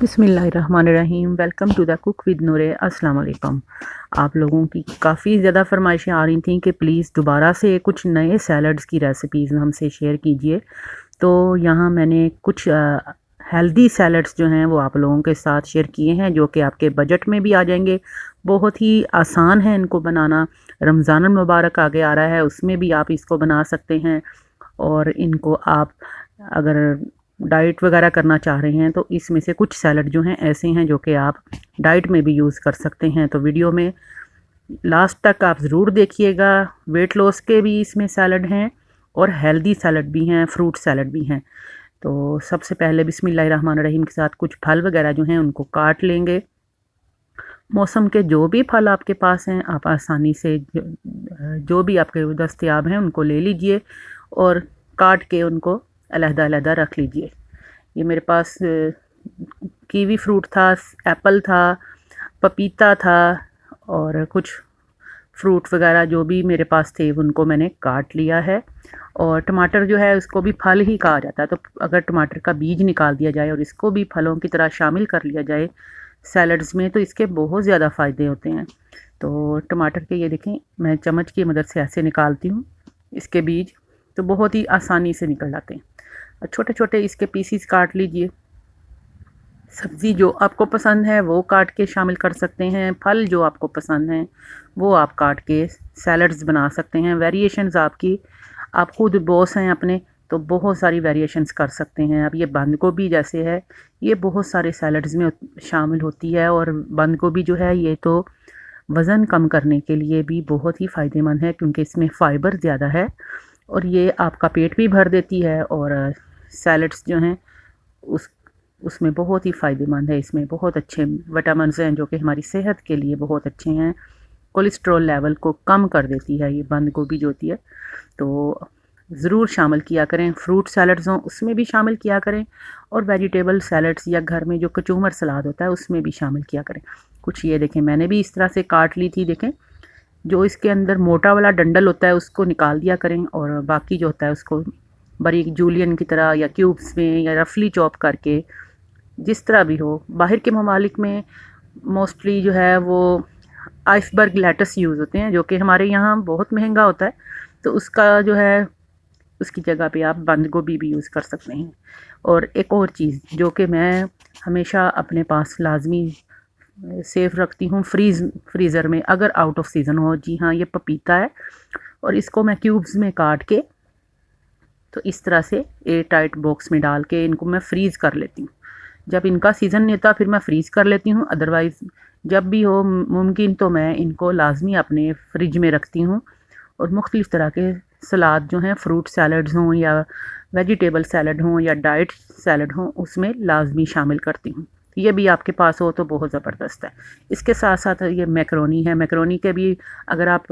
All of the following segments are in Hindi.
बिस्मिल्लाहिर्रहमानिर्रहीम। Welcome to the cook with Noore. अस्सलाम वालेकुम। आप लोगों की काफ़ी ज़्यादा फरमाइशें आ रही थी कि प्लीज़ दोबारा से कुछ नए सैलड्स की रेसिपीज़ हमसे शेयर कीजिए। तो यहाँ मैंने कुछ हेल्दी सैलड्स जो हैं वो आप लोगों के साथ शेयर किए हैं, जो कि आपके बजट में भी आ जाएंगे। बहुत ही आसान है इनको बनाना। रमज़ान मुबारक आगे आ रहा है, उसमें भी आप इसको बना सकते हैं। और इनको आप अगर डाइट वगैरह करना चाह रहे हैं तो इसमें से कुछ सैलड जो हैं ऐसे हैं जो कि आप डाइट में भी यूज़ कर सकते हैं। तो वीडियो में लास्ट तक आप ज़रूर देखिएगा। वेट लॉस के भी इसमें सैलड हैं और हेल्दी सैलड भी हैं, फ्रूट सैलड भी हैं। तो सबसे पहले बिस्मिल्लाहिर्रहमानिर्रहीम के साथ कुछ फल वगैरह जो हैं उनको काट लेंगे। मौसम के जो भी फल आपके पास हैं आप आसानी से जो भी आपके दस्तयाब हैं उनको ले लीजिए और काट के उनको अलहदा-अलहदा रख लीजिए। ये मेरे पास कीवी फ्रूट था, एप्पल था, पपीता था और कुछ फ्रूट वगैरह जो भी मेरे पास थे उनको मैंने काट लिया है। और टमाटर जो है उसको भी फल ही कहा जाता है, तो अगर टमाटर का बीज निकाल दिया जाए और इसको भी फलों की तरह शामिल कर लिया जाए सैलड्स में तो इसके बहुत ज़्यादा फ़ायदे होते हैं। तो टमाटर के ये देखें, मैं चम्मच की मदद से ऐसे निकालती हूँ इसके बीज, तो बहुत ही आसानी से निकल जाते हैं। और छोटे छोटे इसके पीसीस काट लीजिए। सब्ज़ी जो आपको पसंद है वो काट के शामिल कर सकते हैं। फल जो आपको पसंद हैं वो आप काट के सैलड्स बना सकते हैं। वेरिएशंस आपकी, आप खुद बॉस हैं अपने, तो बहुत सारी वेरिएशंस कर सकते हैं। अब ये बंद गोभी जैसे है, ये बहुत सारे सैलड्स में शामिल होती है। और बंद गोभी जो है ये तो वज़न कम करने के लिए भी बहुत ही फ़ायदेमंद है, क्योंकि इसमें फ़ाइबर ज़्यादा है और ये आपका पेट भी भर देती है। और सैलड्स जो हैं उसमें बहुत ही फ़ायदेमंद है। इसमें बहुत अच्छे विटामिन्स हैं जो कि हमारी सेहत के लिए बहुत अच्छे हैं। कोलेस्ट्रॉल लेवल को कम कर देती है ये बंद गोभी जो होती है। तो ज़रूर शामिल किया करें। फ्रूट सैलड्स हों उसमें भी शामिल किया करें, और वेजिटेबल सैलड्स या घर में जो कचूमर सलाद होता है उसमें भी शामिल किया करें। कुछ ये देखें, मैंने भी इस तरह से काट ली थी। देखें, जो इसके अंदर मोटा वाला डंडल होता है उसको निकाल दिया करें, और बाकी जो होता है उसको बारीक जूलियन की तरह या क्यूब्स में या रफली चॉप करके, जिस तरह भी हो। बाहर के ममालिक में मोस्टली जो है वो आइसबर्ग लेटस यूज़ होते हैं, जो कि हमारे यहाँ बहुत महंगा होता है। तो उसका जो है उसकी जगह पे आप बंद गोभी भी यूज़ कर सकते हैं। और एक और चीज़ जो कि मैं हमेशा अपने पास लाजमी सेफ रखती हूँ फ्रीज़र में, अगर आउट ऑफ सीज़न हो। जी हाँ, ये पपीता है और इसको मैं क्यूब्स में काट के, तो इस तरह से एयर टाइट बॉक्स में डाल के इनको मैं फ्रीज़ कर लेती हूँ। जब इनका सीज़न नहीं होता फिर मैं फ्रीज़ कर लेती हूँ, अदरवाइज़ जब भी हो मुमकिन तो मैं इनको लाजमी अपने फ्रिज में रखती हूँ। और मुख्तलिफ़ तरह के सलाद जो हैं, फ्रूट सैलड्स हों या वेजिटेबल सैलड हों या डाइट सैलड हों, उसमें लाजमी शामिल करती हूँ। ये भी आपके पास हो तो बहुत ज़बरदस्त है। इसके साथ साथ ये मैकरोनी है। मैकरोनी के भी अगर आप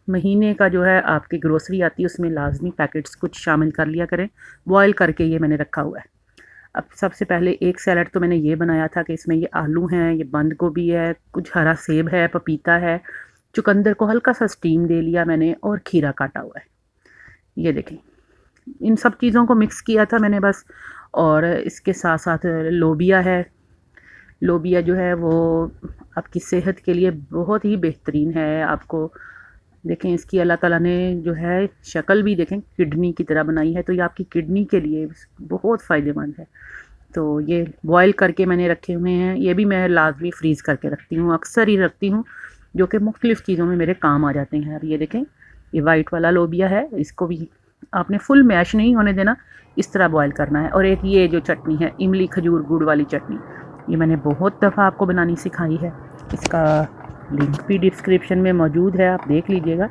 महीने का जो है आपकी ग्रोसरी आती है उसमें लाजमी पैकेट्स कुछ शामिल कर लिया करें। बॉयल करके ये मैंने रखा हुआ है। अब सबसे पहले एक सैलड तो मैंने ये बनाया था कि इसमें ये आलू हैं, ये बंद गोभी है, कुछ हरा सेब है, पपीता है, चुकंदर को हल्का सा स्टीम दे लिया मैंने, और खीरा काटा हुआ है। ये देखें, इन सब चीज़ों को मिक्स किया था मैंने बस। और इसके साथ साथ लोबिया है। लोबिया जो है वो आपकी सेहत के लिए बहुत ही बेहतरीन है। आपको देखें, इसकी अल्लाह ताला ने जो है शक्ल भी देखें किडनी की तरह बनाई है, तो ये आपकी किडनी के लिए बहुत फ़ायदेमंद है। तो ये बॉयल करके मैंने रखे हुए हैं। ये भी मैं लाजमी फ्रीज़ करके रखती हूँ, अक्सर ही रखती हूँ, जो कि मुख्तलिफ़ चीज़ों में मेरे काम आ जाते हैं। अब ये देखें, ये वाइट वाला लोबिया है, इसको भी आपने फुल मैश नहीं होने देना, इस तरह बॉयल करना है। और एक ये जो चटनी है, इमली खजूर गुड़ वाली चटनी, ये मैंने बहुत दफ़ा आपको बनानी सिखाई है। इसका लिंक भी डिस्क्रिप्शन में मौजूद है, आप देख लीजिएगा।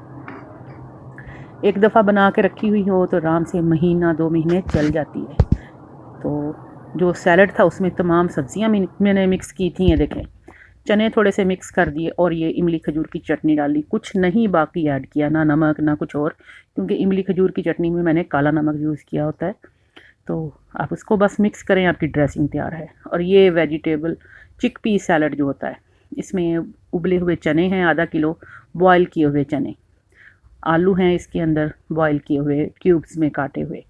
एक दफ़ा बना के रखी हुई हो तो आराम से महीना 2 महीने चल जाती है। तो जो सैलड था उसमें तमाम सब्जियां मैंने मिक्स की थी। ये देखें, चने थोड़े से मिक्स कर दिए और ये इमली खजूर की चटनी डाल दी। कुछ नहीं बाकी ऐड किया, ना नमक ना कुछ और, क्योंकि इमली खजूर की चटनी में मैंने काला नमक यूज़ किया होता है। तो आप उसको बस मिक्स करें, आपकी ड्रेसिंग तैयार है। और ये वेजिटेबल चिकपी सैलड जो होता है, इसमें उबले हुए चने हैं आधा किलो, बॉयल किए हुए चने, आलू हैं इसके अंदर बॉयल किए हुए क्यूब्स में काटे हुए,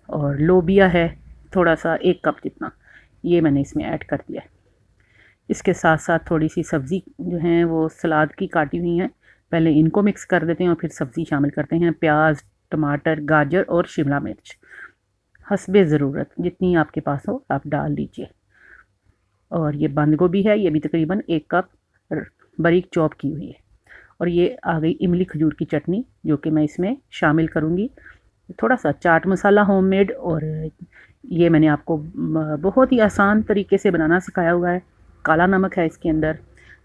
और लोबिया है थोड़ा सा 1 कप जितना। ये मैंने इसमें ऐड कर दिया है। इसके साथ साथ थोड़ी सी सब्ज़ी जो हैं वो सलाद की काटी हुई हैं, पहले इनको मिक्स कर देते हैं और फिर सब्ज़ी शामिल करते हैं। प्याज, टमाटर, गाजर और शिमला मिर्च हस्बे ज़रूरत जितनी आपके पास हो आप डाल लीजिए। और ये बंद गोभी है, ये भी तकरीबन 1 कप बारीक चॉप की हुई है। और ये आ गई इमली खजूर की चटनी जो कि मैं इसमें शामिल करूँगी। थोड़ा सा चाट मसाला होममेड, और ये मैंने आपको बहुत ही आसान तरीके से बनाना सिखाया हुआ है। काला नमक है इसके अंदर।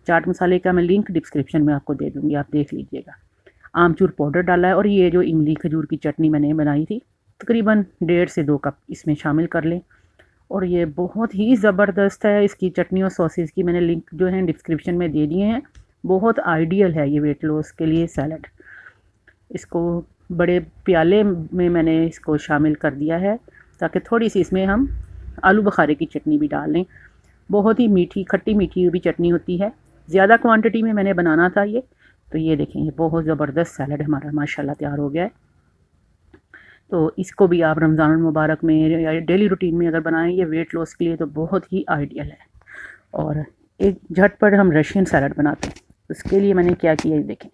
चाट मसाले का मैं लिंक डिस्क्रिप्शन में आपको दे दूँगी, आप देख लीजिएगा। आमचूर पाउडर डाला है, और ये जो इमली खजूर की चटनी मैंने बनाई थी तकरीबन 1.5 से 2 कप इसमें शामिल कर लें। और ये बहुत ही ज़बरदस्त है, इसकी चटनी और सॉसेस की मैंने लिंक जो है डिस्क्रिप्शन में दे दिए हैं। बहुत आइडियल है ये वेट लॉस के लिए सैलड। इसको बड़े प्याले में मैंने इसको शामिल कर दिया है ताकि थोड़ी सी इसमें हम आलू बुखारे की चटनी भी डाल लें। बहुत ही मीठी खट्टी मीठी भी चटनी होती है। ज़्यादा क्वांटिटी में मैंने बनाना था ये, तो ये देखें ये बहुत ज़बरदस्त सैलड हमारा माशाल्लाह तैयार हो गया है। तो इसको भी आप रमज़ान मुबारक में या डेली रूटीन में अगर बनाएं, ये वेट लॉस के लिए तो बहुत ही आइडियल है। और एक झटपट हम रशियन सैलड बनाते हैं। उसके लिए मैंने क्या किया ये देखें,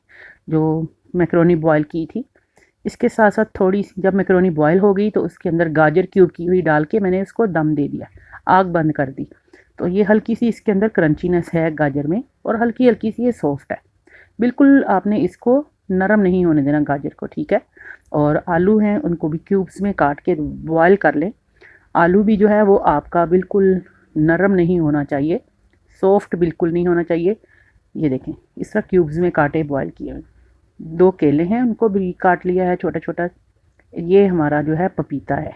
जो मैकरोनी बॉयल की थी, इसके साथ साथ थोड़ी सी जब मैकरोनी बॉयल हो गई तो उसके अंदर गाजर क्यूब की हुई डाल के मैंने उसको दम दे दिया, आग बंद कर दी। तो ये हल्की सी इसके अंदर क्रंचीनेस है गाजर में, और हल्की हल्की सी ये सॉफ्ट है। बिल्कुल आपने इसको नरम नहीं होने देना गाजर को, ठीक है। और आलू हैं उनको भी क्यूब्स में काट के बॉयल कर लें। आलू भी जो है वो आपका बिल्कुल नरम नहीं होना चाहिए, सॉफ्ट बिल्कुल नहीं होना चाहिए। ये देखें इस तरह क्यूब्स में काटे बॉयल किए हुए। 2 केले हैं उनको भी काट लिया है छोटा छोटा। ये हमारा जो है पपीता है,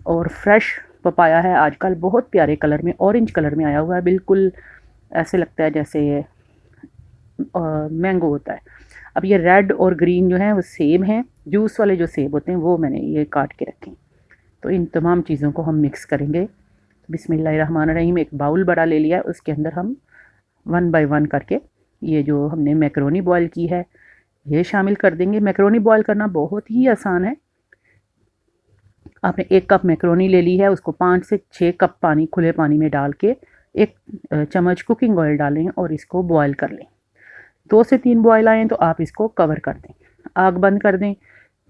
और फ्रेश पपाया है, आजकल बहुत प्यारे कलर में ऑरेंज कलर में आया हुआ है, बिल्कुल ऐसे लगता है जैसे मैंगो होता है। अब ये रेड और ग्रीन जो है वो सेब हैं, जूस वाले जो सेब होते हैं वो मैंने ये काट के रखे। तो इन तमाम चीज़ों को हम मिक्स करेंगे। बिस्मिल्लाहिर्रहमानिर्रहीम। एक बाउल बड़ा ले लिया, उसके अंदर हम 1 बाय 1 करके ये जो हमने मैकरोनी बॉयल की है ये शामिल कर देंगे। मैकरोनी बॉयल करना बहुत ही आसान है। आपने 1 कप मैकरोनी ले ली है, उसको 5 से 6 कप पानी खुले पानी में डाल के 1 चम्मच कुकिंग ऑयल डालें और इसको बॉयल कर लें। 2 से 3 बॉयल आएँ तो आप इसको कवर कर दें, आग बंद कर दें।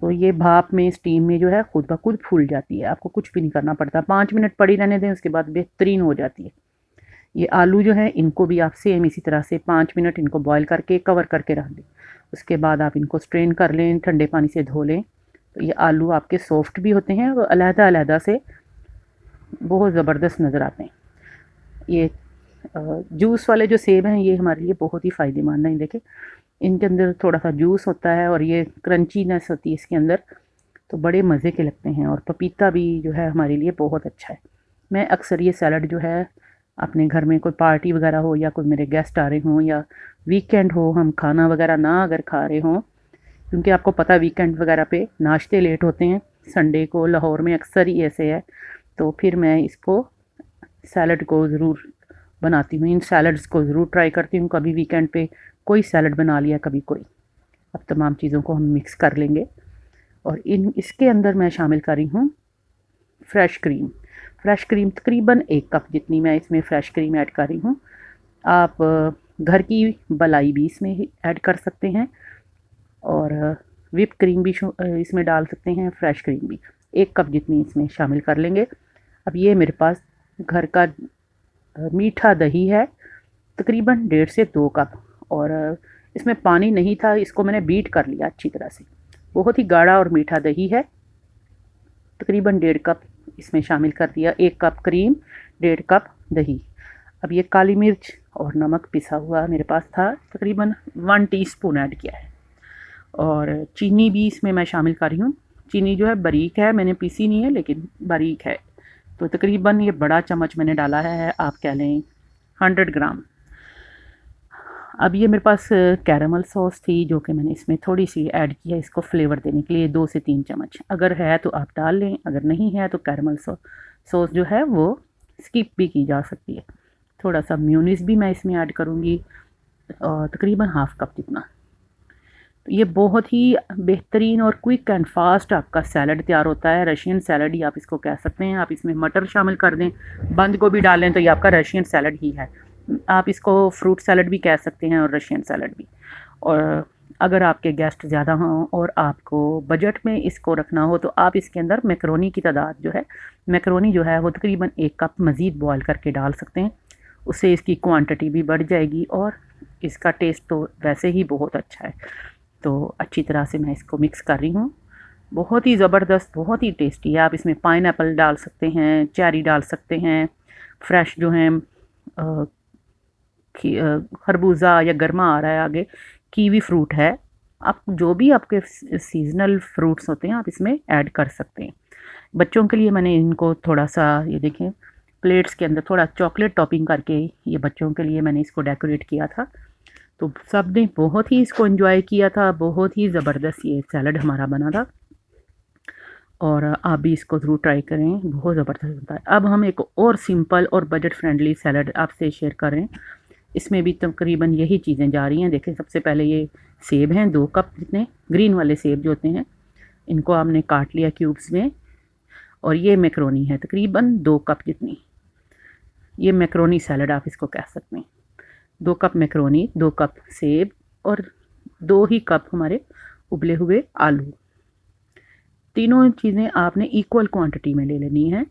तो ये भाप में स्टीम में जो है खुद ब खुद फूल जाती है, आपको कुछ भी नहीं करना पड़ता। 5 मिनट पड़ी रहने दें, उसके बाद बेहतरीन हो जाती है। ये आलू जो है इनको भी आप सेम इसी तरह से 5 मिनट इनको बॉयल करके कवर करके रख दें। उसके बाद आप इनको स्ट्रेन कर लें, ठंडे पानी से धो लें। तो ये आलू आपके सॉफ्ट भी होते हैं और अलहदा-अलहदा से बहुत ज़बरदस्त नज़र आते हैं। ये जूस वाले जो सेब हैं ये हमारे लिए बहुत ही फ़ायदेमंद हैं। देखें इनके अंदर थोड़ा सा जूस होता है और ये क्रंचीनेस होती है इसके अंदर, तो बड़े मज़े के लगते हैं। और पपीता भी जो है हमारे लिए बहुत अच्छा है। मैं अक्सर ये सैलड जो है अपने घर में कोई पार्टी वगैरह हो या कोई मेरे गेस्ट आ रहे हों या वीकेंड हो, हम खाना वगैरह ना अगर खा रहे हों, क्योंकि आपको पता है वीकेंड वगैरह पे नाश्ते लेट होते हैं, संडे को लाहौर में अक्सर ही ऐसे है, तो फिर मैं इसको सैलड को ज़रूर बनाती हूँ। इन सैलड्स को ज़रूर ट्राई करती हूँ। कभी वीकेंड पे कोई सैलड बना लिया, कभी कोई। अब तमाम चीज़ों को हम मिक्स कर लेंगे और इसके अंदर मैं शामिल कर रही हूँ फ्रेश क्रीम। फ्रेश क्रीम तकरीबन 1 कप जितनी मैं इसमें फ़्रेश क्रीम ऐड कर रही हूँ। आप घर की मलाई भी इसमें ऐड कर सकते हैं और व्हिप क्रीम भी इसमें डाल सकते हैं, फ्रेश क्रीम भी 1 कप जितनी इसमें शामिल कर लेंगे। अब ये मेरे पास घर का मीठा दही है तकरीबन 1.5 से 2 कप, और इसमें पानी नहीं था, इसको मैंने बीट कर लिया अच्छी तरह से। बहुत ही गाढ़ा और मीठा दही है, तकरीबन 1.5 कप इसमें शामिल कर दिया। 1 कप क्रीम, 1.5 कप दही। अब ये काली मिर्च और नमक पिसा हुआ मेरे पास था, तकरीबन 1 टीस्पून ऐड किया है। और चीनी भी इसमें मैं शामिल कर रही हूँ। चीनी जो है बारीक है, मैंने पीसी नहीं है लेकिन बारीक है, तो तकरीबन ये बड़ा चम्मच मैंने डाला है, आप कह लें 100 ग्राम। अब ये मेरे पास कैरेमल सॉस थी जो कि मैंने इसमें थोड़ी सी ऐड की है इसको फ्लेवर देने के लिए, 2 से 3 चम्मच। अगर है तो आप डाल लें, अगर नहीं है तो कैरेमल सॉस जो है वो स्किप भी की जा सकती है। थोड़ा सा म्यूनिस भी मैं इसमें ऐड करूँगी, और तकरीबन ½ कप जितना। तो ये बहुत ही बेहतरीन और क्विक एंड फास्ट आपका सैलड तैयार होता है। रशियन सैलड ही आप इसको कह सकते हैं। आप इसमें मटर शामिल कर दें, बंद गोभी डालें तो ये आपका रशियन सैलड ही है। आप इसको फ्रूट सैलड भी कह सकते हैं और रशियन सैलड भी। और अगर आपके गेस्ट ज़्यादा हों और आपको बजट में इसको रखना हो तो आप इसके अंदर मैकरोनी की तादाद जो है, मैकरोनी जो है वो तकरीबन 1 कप मज़ीद बॉयल करके डाल सकते हैं। उससे इसकी क्वांटिटी भी बढ़ जाएगी और इसका टेस्ट तो वैसे ही बहुत अच्छा है। तो अच्छी तरह से मैं इसको मिक्स कर रही हूँ। बहुत ही ज़बरदस्त, बहुत ही टेस्टी है। आप इसमें पाइनएप्पल डाल सकते हैं, चेरी डाल सकते हैं, फ्रेश जो हैं खरबूजा या गरमा आ रहा है आगे, कीवी फ्रूट है। आप जो भी आपके सीजनल फ्रूट्स होते हैं आप इसमें ऐड कर सकते हैं। बच्चों के लिए मैंने इनको थोड़ा सा, ये देखें, प्लेट्स के अंदर थोड़ा चॉकलेट टॉपिंग करके ये बच्चों के लिए मैंने इसको डेकोरेट किया था। तो सब ने बहुत ही इसको एंजॉय किया था। बहुत ही ज़बरदस्त ये सैलड हमारा बना था और आप भी इसको ज़रूर ट्राई करें, बहुत ज़बरदस्त बनता है। अब हम एक और सिंपल और बजट फ्रेंडली सैलड आपसे शेयर करें। इसमें भी तकरीबन यही चीज़ें जा रही हैं। देखें, सबसे पहले ये सेब हैं 2 कप जितने, ग्रीन वाले सेब जो होते हैं, इनको आपने काट लिया क्यूब्स में। और ये मैकरोनी है तकरीबन 2 कप जितनी। ये मैकरोनी सैलड आप इसको कह सकते हैं। 2 कप मैकरोनी, 2 कप सेब और 2 ही कप हमारे उबले हुए आलू। तीनों चीज़ें आपने इक्वल क्वांटिटी में ले लेनी है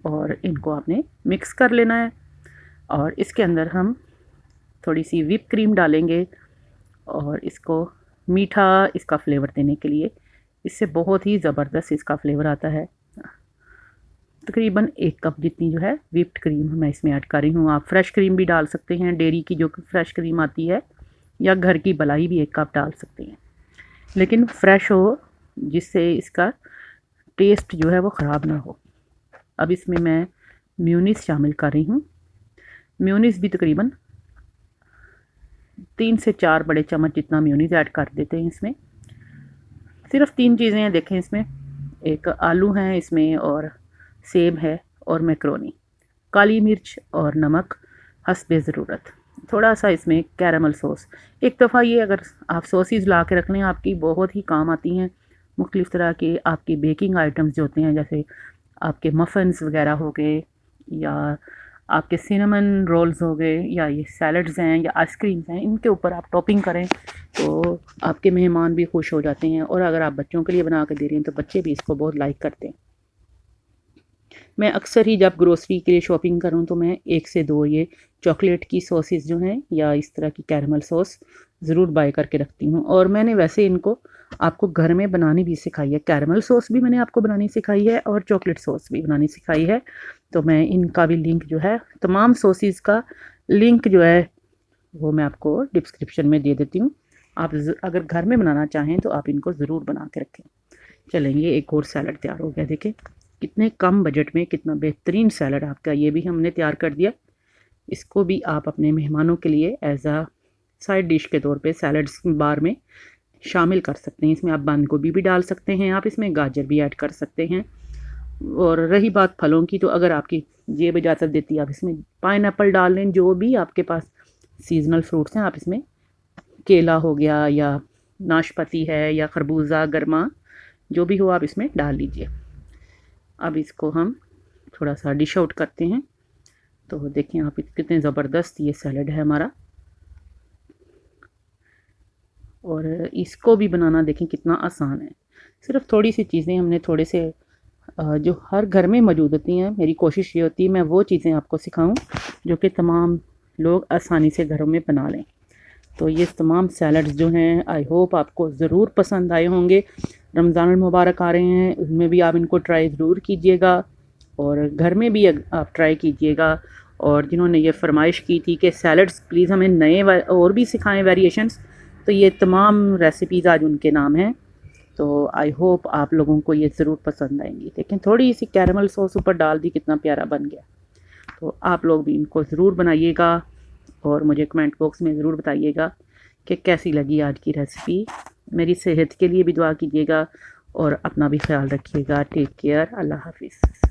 और इनको आपने मिक्स कर लेना है। और इसके अंदर हम थोड़ी सी व्हिप क्रीम डालेंगे और इसको मीठा इसका फ्लेवर देने के लिए, इससे बहुत ही ज़बरदस्त इसका फ्लेवर आता है। तकरीबन 1 कप जितनी जो है व्हिप्ड क्रीम मैं इसमें ऐड कर रही हूँ। आप फ्रेश क्रीम भी डाल सकते हैं, डेयरी की जो फ्रेश क्रीम आती है, या घर की मलाई भी 1 कप डाल सकते हैं, लेकिन फ्रेश हो जिससे इसका टेस्ट जो है वो ख़राब ना हो। अब इसमें मैं म्यूनिस शामिल कर रही हूँ। म्यूनिस भी तकरीबन 3 से 4 बड़े चम्मच जितना म्यूनिस ऐड कर देते हैं इसमें। सिर्फ 3 चीज़ें हैं देखें इसमें, एक आलू हैं इसमें और सेब है और मैकरोनी, काली मिर्च और नमक हस्बे ज़रूरत। थोड़ा सा इसमें कैरामल सॉस। एक दफ़ा ये अगर आप सॉसेस ला के रख लें आपकी बहुत ही काम आती हैं। मुख्तलिफ़ तरह के आपकी बेकिंग आइटम्स जो होते हैं, जैसे आपके मफ़िन्स वगैरह हो गए या आपके सिनेमन रोल्स हो गए या ये सैलड्स हैं या आइसक्रीम्स हैं, इनके ऊपर आप टॉपिंग करें तो आपके मेहमान भी खुश हो जाते हैं। और अगर आप बच्चों के लिए बना के दे रही हैं तो बच्चे भी इसको बहुत लाइक करते हैं। मैं अक्सर ही जब ग्रोसरी के लिए शॉपिंग करूं तो मैं 1 से 2 ये चॉकलेट की सॉसेस जो हैं या इस तरह की कैरमल सॉस ज़रूर बाय करके रखती हूं। और मैंने वैसे इनको आपको घर में बनानी भी सिखाई है। कैरमल सॉस भी मैंने आपको बनानी सिखाई है और चॉकलेट सॉस भी बनानी सिखाई है। तो मैं इनका भी लिंक जो है, तमाम सॉसेस का लिंक जो है वो मैं आपको डिस्क्रिप्शन में दे देती हूँ। आप अगर घर में बनाना चाहें तो आप इनको ज़रूर बना के रखें। चलेंगे, एक और सैलड तैयार हो गया। देखें कितने कम बजट में कितना बेहतरीन सैलड आपका ये भी हमने तैयार कर दिया। इसको भी आप अपने मेहमानों के लिए एज आ साइड डिश के तौर पे सैलड्स बार में शामिल कर सकते हैं। इसमें आप बंद गोभी भी डाल सकते हैं, आप इसमें गाजर भी ऐड कर सकते हैं। और रही बात फलों की, तो अगर आपकी जेब इजाज़त देती है आप इसमें पाइनएप्पल डाल लें। जो भी आपके पास सीजनल फ्रूट्स हैं आप इसमें, केला हो गया या नाशपाती है या खरबूजा गरमा, जो भी हो आप इसमें डाल लीजिए। अब इसको हम थोड़ा सा डिश आउट करते हैं। तो देखें आप कितने ज़बरदस्त ये सैलड है हमारा। और इसको भी बनाना देखें कितना आसान है। सिर्फ थोड़ी सी चीज़ें हमने थोड़े से जो हर घर में मौजूद होती हैं, मेरी कोशिश ये होती है मैं वो चीज़ें आपको सिखाऊं जो कि तमाम लोग आसानी से घरों में बना लें। तो ये तमाम सैलड्स जो हैं आई होप आपको ज़रूर पसंद आए होंगे। रमज़ान मुबारक आ रहे हैं, उसमें भी आप इनको ट्राई ज़रूर कीजिएगा और घर में भी आप ट्राई कीजिएगा। और जिन्होंने ये फरमाइश की थी कि सैलड्स प्लीज़ हमें नए और भी सिखाएं वेरिएशंस, तो ये तमाम रेसिपीज़ आज उनके नाम हैं। तो आई होप आप लोगों को ये ज़रूर पसंद आएंगी। लेकिन थोड़ी सी कैरमल सॉस ऊपर डाल दी, कितना प्यारा बन गया। तो आप लोग भी इनको ज़रूर बनाइएगा और मुझे कमेंट बॉक्स में ज़रूर बताइएगा कि कैसी लगी आज की रेसिपी। मेरी सेहत के लिए भी दुआ कीजिएगा और अपना भी ख्याल रखिएगा। टेक केयर, अल्लाह हाफिज़।